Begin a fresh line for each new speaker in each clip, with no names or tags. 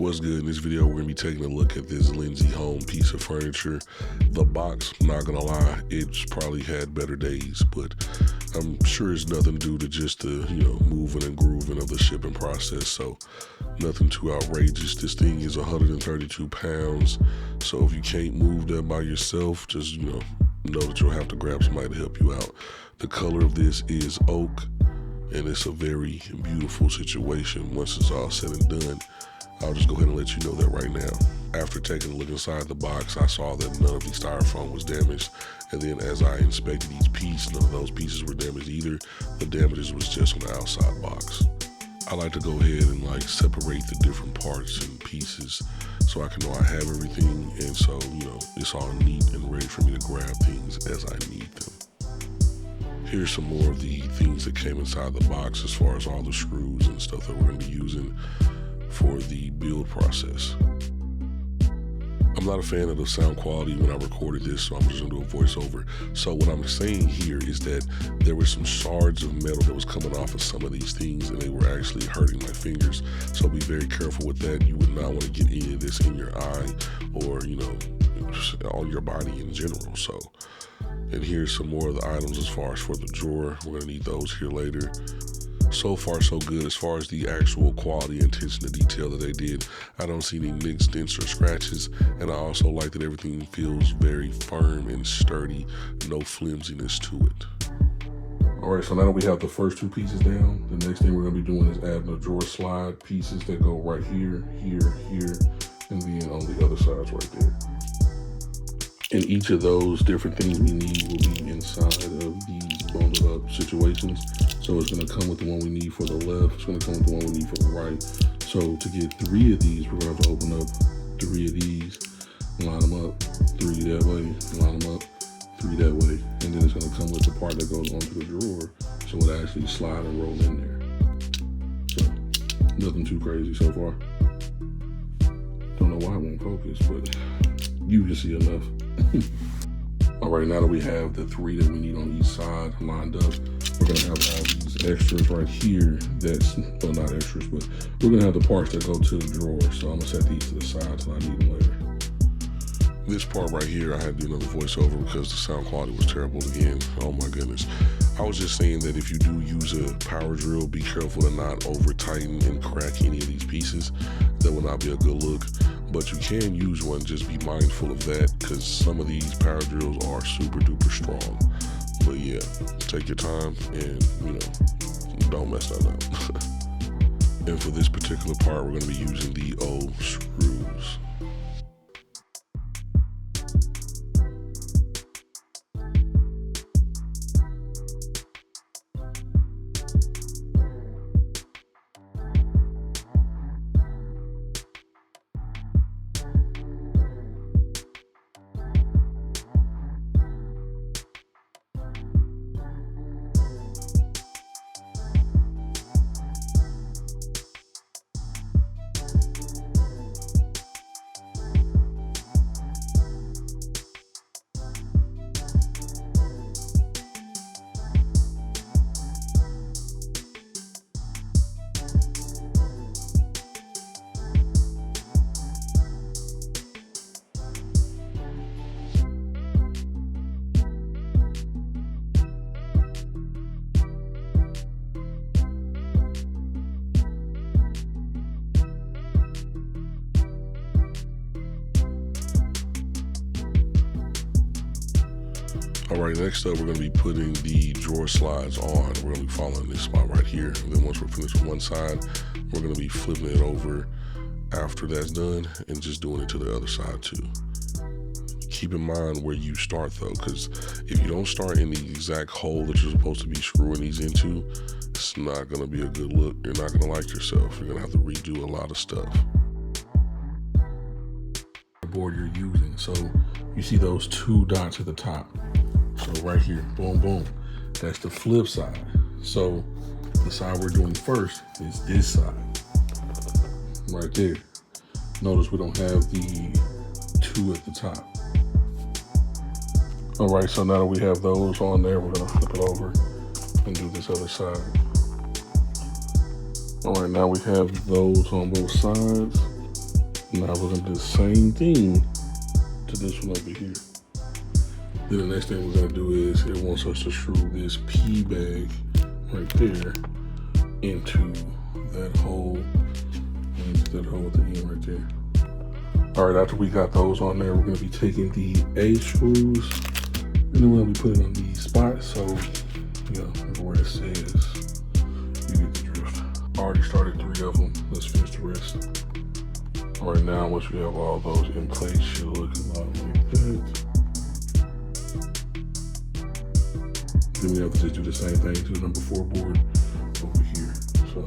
What's good? In this video, we're going to be taking a look at this LINSY Home piece of furniture. The box, not going to lie, it's probably had better days, but I'm sure it's nothing due to just the, moving and grooving of the shipping process, so nothing too outrageous. This thing is 132 pounds, so if you can't move that by yourself, just, know that you'll have to grab somebody to help you out. The color of this is oak, and it's a very beautiful situation once it's all said and done. I'll just go ahead and let you know that right now. After taking a look inside the box, I saw that none of the styrofoam was damaged. And then as I inspected each piece, none of those pieces were damaged either. The damages was just on the outside box. I like to go ahead and separate the different parts and pieces so I can know I have everything. And so, it's all neat and ready for me to grab things as I need them. Here's some more of the things that came inside the box as far as all the screws and stuff that we're going to be using for the build process. I'm not a fan of the sound quality when I recorded this, so I'm just gonna do a voiceover. So what I'm saying here is that there were some shards of metal that was coming off of some of these things, and they were actually hurting my fingers. So be very careful with that. You would not want to get any of this in your eye or, on your body in general. So, and here's some more of the items as far as for the drawer. We're gonna need those here later. So far, so good as far as the actual quality and attention to detail that they did. I don't see any nicks, dents, or scratches, and I also like that everything feels very firm and sturdy, no flimsiness to it. All right, so now that we have the first two pieces down, the next thing we're gonna be doing is adding the drawer slide pieces that go right here, here, here, and then on the other sides right there. And each of those different things we need will be inside of these bundled up situations. So it's gonna come with the one we need for the left, it's gonna come with the one we need for the right. So to get 3 of these, we're gonna have to open up 3 of these, line them up, 3 that way, line them up, 3 that way. And then it's gonna come with the part that goes onto the drawer, so it'll actually slide and roll in there. So nothing too crazy so far. Don't know why it won't focus, but you can see enough. All right, now that we have the 3 that we need on each side lined up, we're gonna have all these extras right here that's, well, not extras, but we're gonna have the parts that go to the drawer. So I'm gonna set these to the side till I need them later. This part right here, I had to do another voiceover because the sound quality was terrible again. Oh my goodness. I was just saying that if you do use a power drill, be careful to not over tighten and crack any of these pieces. That will not be a good look. But you can use one, just be mindful of that because some of these power drills are super duper strong. But yeah, take your time and, don't mess that up. And for this particular part, we're gonna be using the O screws. All right, next up, we're gonna be putting the drawer slides on. We're gonna be following this spot right here. And then once we're finished with one side, we're gonna be flipping it over after that's done and just doing it to the other side too. Keep in mind where you start though, because if you don't start in the exact hole that you're supposed to be screwing these into, it's not gonna be a good look. You're not gonna like yourself. You're gonna have to redo a lot of stuff. The board you're using, so you see those 2 dots at the top. So right here, boom, boom, that's the flip side. So the side we're doing first is this side, right there. Notice we don't have the 2 at the top. All right, so now that we have those on there, we're gonna flip it over and do this other side. All right, now we have those on both sides. Now we're gonna do the same thing to this one over here. Then the next thing we're gonna do is it wants us to screw this P bag right there into that hole, at the end right there. All right, after we got those on there, we're gonna be taking the A screws and then we're gonna be putting on these spots. So, where it says, you get the drift. I already started 3 of them. Let's finish the rest. All right, now once we have all those in place, should look a lot like that. Then we have to just do the same thing to the number 4 board over here. So,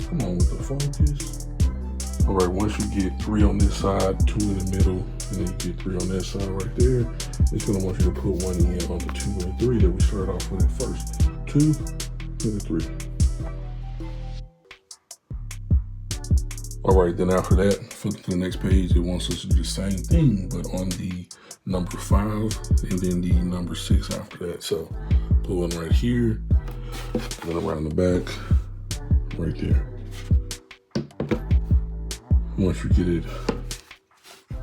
come on with the focus. All right, once you get 3 on this side, 2 in the middle, and then you get 3 on that side right there, it's gonna want you to put 1 in on the 2 and 3 that we started off with at first. 2 and 3. All right, then after that, flip to the next page. It wants us to do the same thing, but on the number 5 and then the number 6 after that. So put 1 right here, then around the back, right there. Once you get it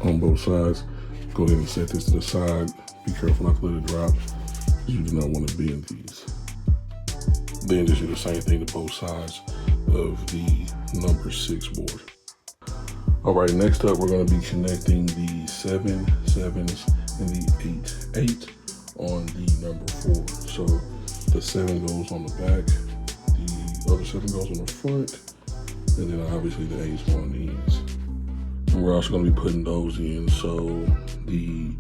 on both sides, go ahead and set this to the side. Be careful not to let it drop, because you do not want to bend these. Then just do the same thing to both sides of the number 6 board. All right, next up, we're going to be connecting the 7 7s and the 8 8 on the number 4. So the 7 goes on the back, the other 7 goes on the front, and then obviously the 8s go on the ends. And we're also going to be putting those in. So the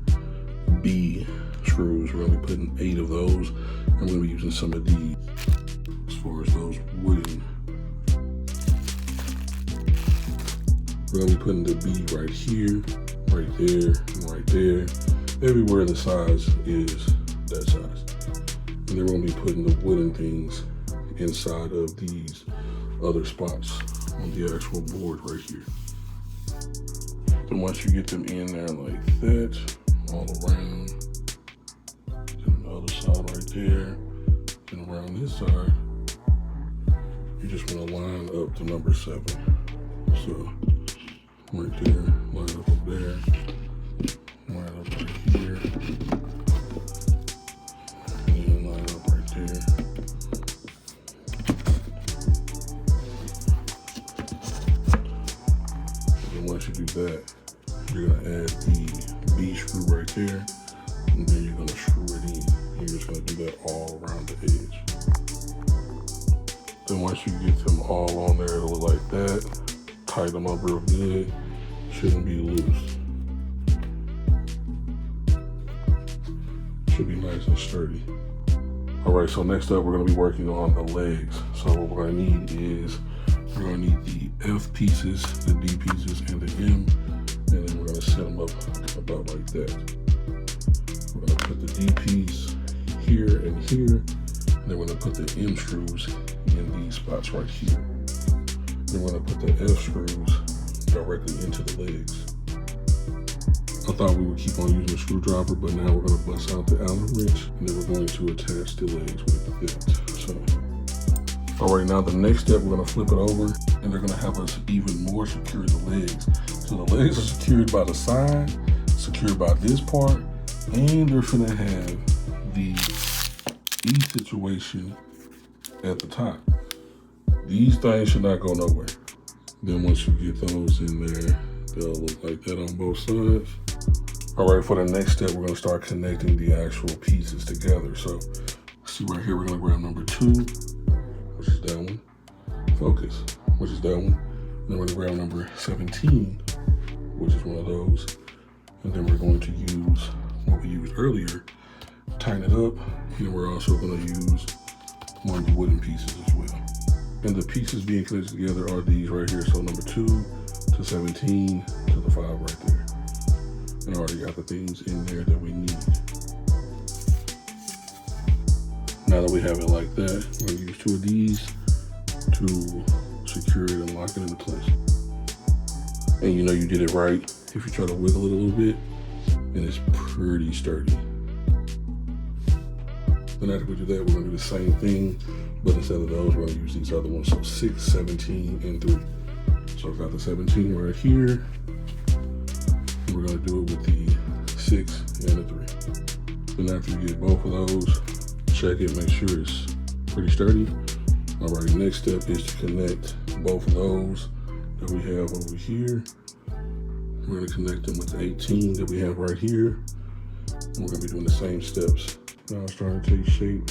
B screws, we're going to be putting 8 of those. I'm going to be using some of these as far as those wooden. We're going to be putting the B right here, right there, and right there. Everywhere the size is that size. And then we're going to be putting the wooden things inside of these other spots on the actual board right here. Then once you get them in there like that, all around, then the other side right there, and around this side, you just want to line up the number 7. So right there, line up up there, line up right here, and line up right there. And once you do that, you're gonna add the B screw right there, and then you're gonna screw it in. And you're just gonna do that all around the edge. Then once you get them all on there, it'll look like that. Tighten them up real good. Shouldn't be loose. Should be nice and sturdy. All right, so next up, we're gonna be working on the legs. So what we're gonna need is, we're gonna need the F pieces, the D pieces, and the M, and then we're gonna set them up about like that. We're gonna put the D piece here and here, and then we're gonna put the M screws in these spots right here. Then we're gonna put the F screws directly into the legs. I thought we would keep on using a screwdriver, but now we're gonna bust out the Allen wrench, and then we're going to attach the legs with it. So, all right, now the next step, we're gonna flip it over, and they're gonna have us even more secure the legs. So the legs are secured by the side, secured by this part, and they're gonna have the E situation at the top. These things should not go nowhere. Then once you get those in there, they'll look like that on both sides. All right, for the next step, we're gonna start connecting the actual pieces together. So, see right here, we're gonna grab number 2, which is that one. Focus, which is that one. And then we're gonna grab number 17, which is one of those. And then we're going to use what we used earlier, tighten it up. And we're also gonna use one of the wooden pieces as well. And the pieces being connected together are these right here. So number 2 to 17 to the 5 right there. And I already got the things in there that we need. Now that we have it like that, we're gonna use 2 of these to secure it and lock it into place. And you know you did it right if you try to wiggle it a little bit, and it's pretty sturdy. Then after we do that, we're gonna do the same thing, but instead of those, we're gonna use these other ones. So 6, 17, and 3. So I've got the 17 right here. We're gonna do it with the 6 and the 3. Then after you get both of those, check it, make sure it's pretty sturdy. Alright, next step is to connect both of those that we have over here. We're gonna connect them with the 18 that we have right here. And we're gonna be doing the same steps. Now it's starting to take shape.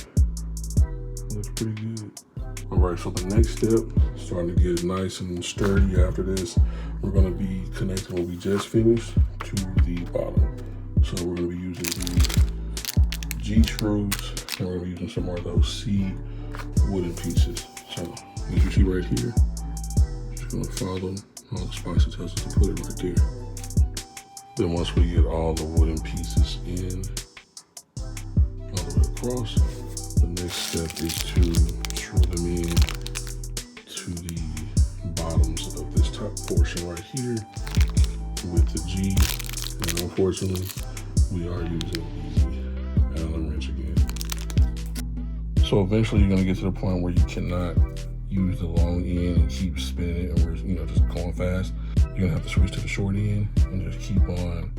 Looks pretty good. Alright, so the next step, starting to get nice and sturdy after this, we're gonna be connecting what we just finished to the bottom. So we're gonna be using the G screws, and we're gonna be using some more of those C wooden pieces. So as you see right here, just gonna follow all the spots it tells us to put it right there. Then once we get all the wooden pieces in, all the way across, the next step is to screw them in to the bottoms of this top portion right here with the G. And unfortunately, we are using the Allen wrench again. So eventually you're gonna get to the point where you cannot use the long end and keep spinning it, or just going fast. You're gonna have to switch to the short end and just keep on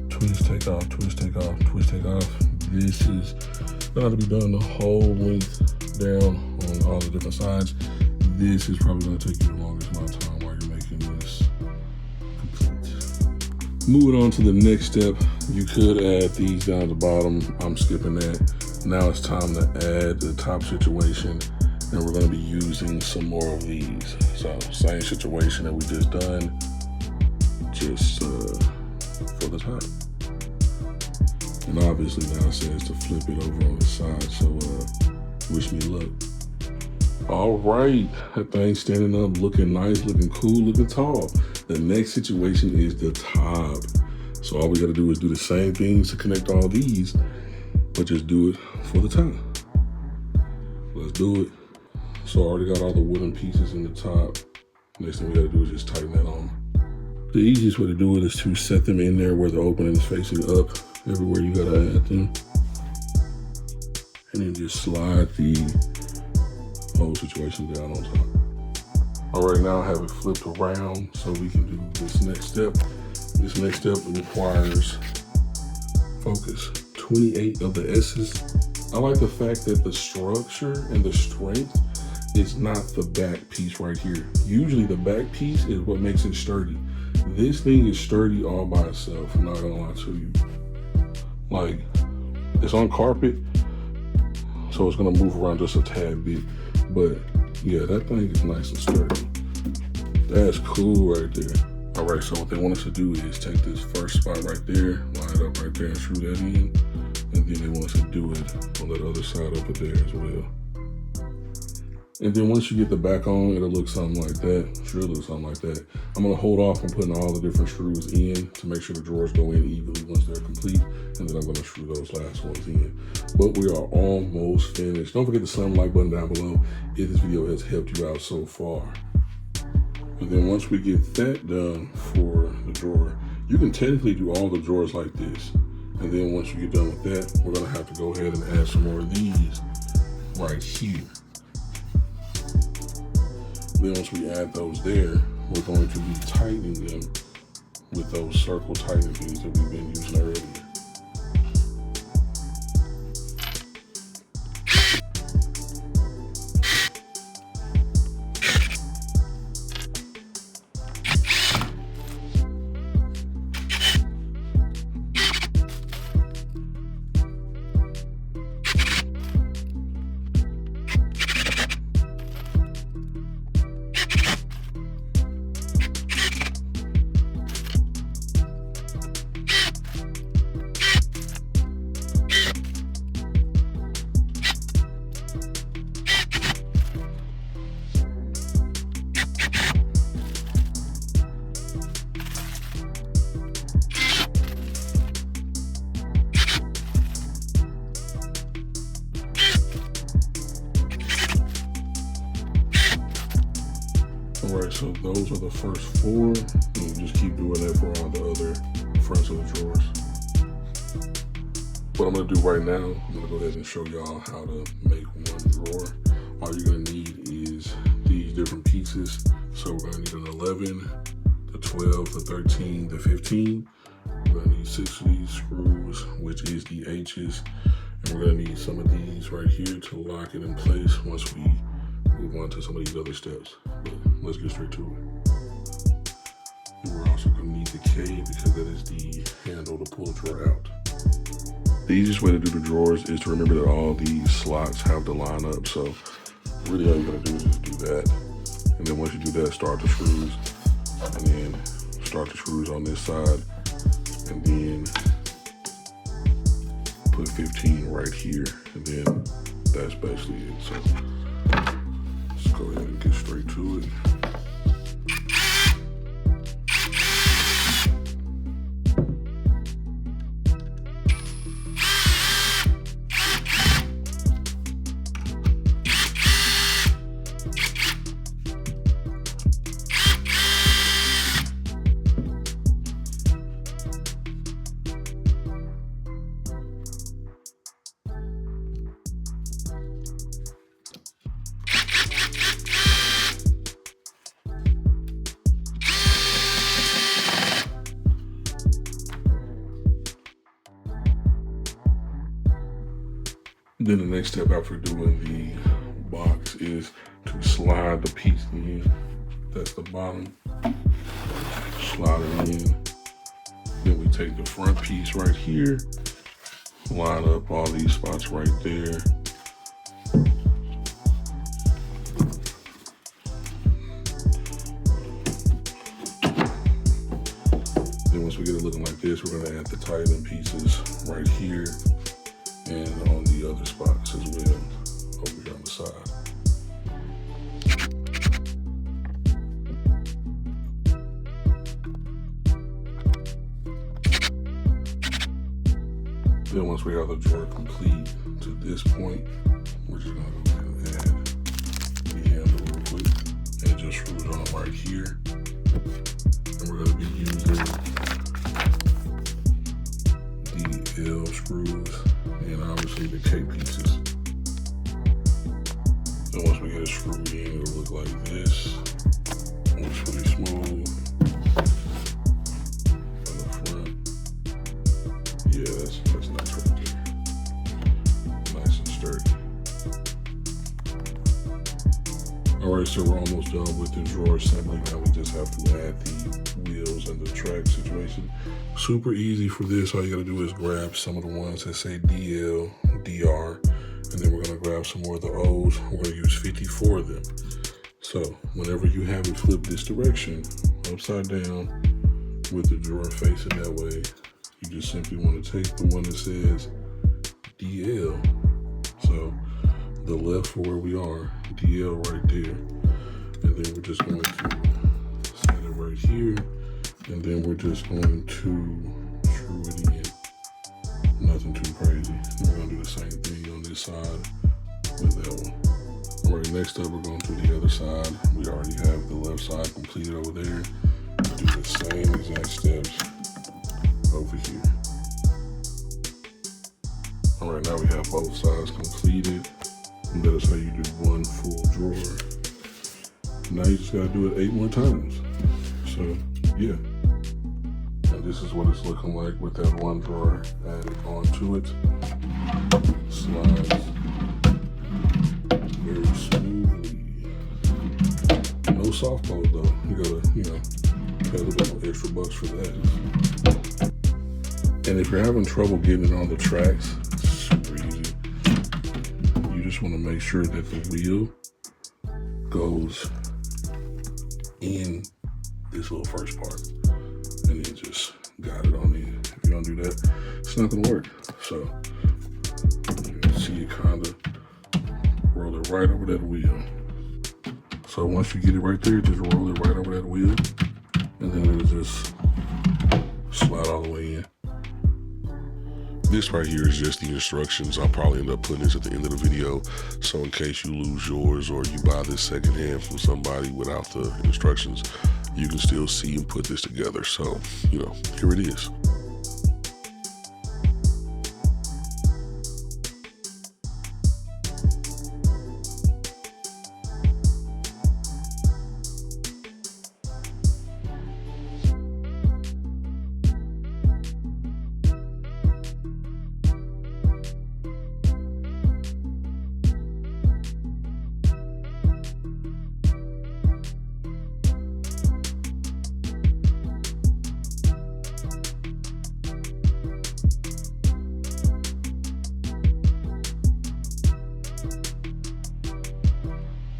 twist, take off, twist, take off, twist, take off. This is not to be done the whole length down on all the different sides. This is probably gonna take you the longest amount of time while you're making this complete. Moving on to the next step, you could add these down at the bottom. I'm skipping that. Now it's time to add the top situation, and we're gonna be using some more of these. So same situation that we just done, just for the top. And obviously now it says to flip it over on the side, so wish me luck. All right, that thing's standing up, looking nice, looking cool, looking tall. The next situation is the top. So all we gotta do is do the same things to connect all these, but just do it for the top. Let's do it. So I already got all the wooden pieces in the top. Next thing we gotta do is just tighten that on. The easiest way to do it is to set them in there where the opening is facing up. Everywhere you gotta add them. And then just slide the whole situation down on top. All right, now I have it flipped around so we can do this next step. This next step requires focus. 28 of the S's. I like the fact that the structure and the strength is not the back piece right here. Usually the back piece is what makes it sturdy. This thing is sturdy all by itself, I'm not gonna lie to you. Like, it's on carpet, so it's gonna move around just a tad bit. But yeah, that thing is nice and sturdy. That's cool right there. All right, so what they want us to do is take this first spot right there, line it up right there and screw that in. And then they want us to do it on that other side over there as well. And then once you get the back on, it'll look something like that. Sure, it'll look something like that. I'm gonna hold off on putting all the different screws in to make sure the drawers go in evenly once they're complete. And then I'm gonna screw those last ones in. But we are almost finished. Don't forget to slam the like button down below if this video has helped you out so far. And then once we get that done for the drawer, you can technically do all the drawers like this. And then once you get done with that, we're gonna have to go ahead and add some more of these right here. Then once we add those there, we're going to be tightening them with those circle tightening things that we've been using earlier. All right, so those are the first 4, and you just keep doing that for all the other fronts of the drawers. What I'm gonna do right now, I'm gonna go ahead and show y'all how to make one drawer. All you're gonna need is these different pieces. So we're gonna need an 11, the 12, the 13, the 15. We're gonna need 6 of these screws, which is the H's. And we're gonna need some of these right here to lock it in place once we move on to some of these other steps. But let's get straight to it. And we're also gonna need the K because that is the handle to pull the drawer out. The easiest way to do the drawers is to remember that all these slots have to line up. So really all you gotta do is just do that. And then once you do that, start the screws, and then start the screws on this side, and then put 15 right here, and then that's basically it. So let's go ahead and get straight to it. Then the next step after doing the box is to slide the piece in. That's the bottom. Slide it in. Then we take the front piece right here, line up all these spots right there. Then once we get it looking like this, we're gonna add the titling pieces right here and on the other spots as well, over here on the side. Then once we have the drawer complete to this point, we're just gonna go ahead and add the handle real quick and just screw it on right here. And we're gonna be using the L screws and obviously the K pieces. So once we get it screwed in, it'll look like this. Looks pretty smooth. On the front. Yeah, that's nice right there. Nice and sturdy. Alright, so we're almost done with the drawer assembly. Now we just have to add the wheels and the track situation. Super easy for this. All you gotta do is grab some of the ones that say DL, DR, and then we're gonna grab some more of the O's. We're gonna use 54 of them. So whenever you have it flipped this direction, upside down, with the drawer facing that way, you just simply wanna take the one that says DL. So the left for where we are, DL right there. And then we're just going to set it right here. And then we're just going to screw it in. Nothing too crazy. And we're gonna do the same thing on this side with that one. All right, next up we're going to the other side. We already have the left side completed over there. Do the same exact steps over here. All right, now we have both sides completed. And that is how you do one full drawer. Now you just gotta do it 8 more times. So yeah. And this is what it's looking like with that one drawer added onto it. Slides very smoothly. No soft close though. You gotta, pay a little bit extra bucks for that. And if you're having trouble getting it on the tracks, it's super easy. You just want to make sure that the wheel goes in this little first part, and then just got it on in. If you don't do that, it's not gonna work. So you can see it kind of roll it right over that wheel. So once you get it right there, just roll it right over that wheel, and then it'll just slide all the way in. This right here is just the instructions. I'll probably end up putting this at the end of the video. So in case you lose yours or you buy this secondhand from somebody without the instructions, you can still see and put this together. So, here it is.